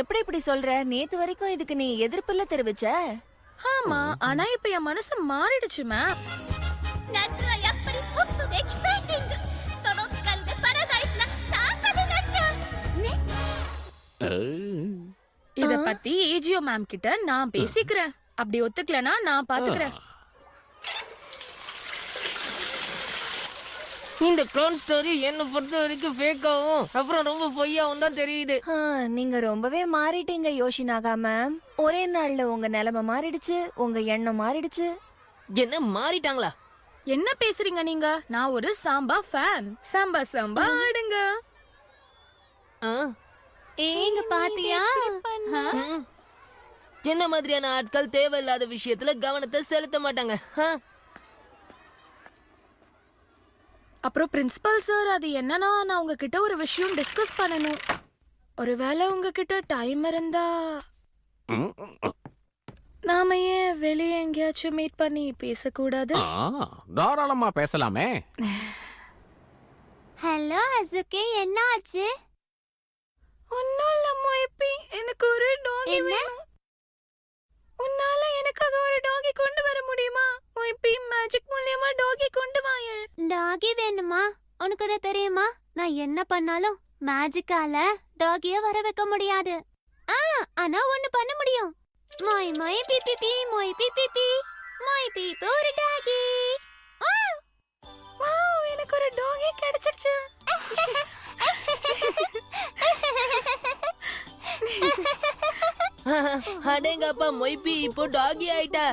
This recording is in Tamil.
எப்படி இப்படி சொல்ற? நேத்து வரைக்கும் இதுக்கு நீ எதிர்ப்புல தெரிவிச்ச. ஆமா, ஆனா இப்ப என் மனசு மாறிடுச்சு மேம். இத பத்தி ஏஜியோ மேம் கிட்ட நான் பேசிக்கிறேன். அப்படி ஒத்துக்கலனா நான் பாத்துக்கிறேன். இந்த க்ளோன் ஸ்டோரி என்ன பொறுத்த வரைக்கும் ஃபேக்காவும் அப்புறம் ரொம்ப பொய்யாவும் தான் தெரியுது. நீங்க ரொம்பவே மாறிட்டீங்க யோஷினாகா மேம். ஒரே நாள்ல உங்க நிலைமை மாறிடுச்சு, உங்க எண்ணம் மாறிடுச்சு. என்ன மாறிட்டாங்களா? என்ன பேசுறீங்க நீங்க? நான் ஒரு சாம்பா ஃபேன். சாம்பா சாம்பா ஆடுங்க. ஏங்க பாத்தியா? என்ன மாதிரியான ஆட்கள் தேவையில்லாத விஷயத்துல கவனத்தை செலுத்த மாட்டாங்க. அப்புறம் பிரின்சிபல் சார், அது என்னன்னா நான் உங்ககிட்ட ஒரு விஷயம் டிஸ்கஸ் பண்ணணும். ஒருவேளை உங்ககிட்ட டைம் இருந்தா நாம ஏன் வெளியே எங்கேயாச்சும் மீட் பண்ணி பேசக்கூடாது? தாராளமா பேசலாமே. ஹலோ அசுகே, என்ன ஆச்சு? ஒன்னும் இல்ல மொய்பி, எனக்கு ஒரு டாகி வேணும். உன்னால எனக்காக ஒரு டாகி கொண்டு வர முடியுமா? மொய்பி, மேஜிக் மூலமா டாகி கொண்டு வாயே. டாகி வேணுமா? உனக்கு என்ன தெரியுமா, நான் என்ன பண்ணாலும் மேஜிக்கால டாகிய வர வைக்க முடியாது. ஆனா ஒண்ணு பண்ண முடியும். மொய் மொய் பி பி பி, மொய் பி பி பி, மொய் பி பி ஒரு டாகி. வாவ், எனக்கு ஒரு டாகி கிடைச்சிடுச்சு. அடேங்கப்பா, மொய்பி இப்போ டாகி ஆயிட்டா.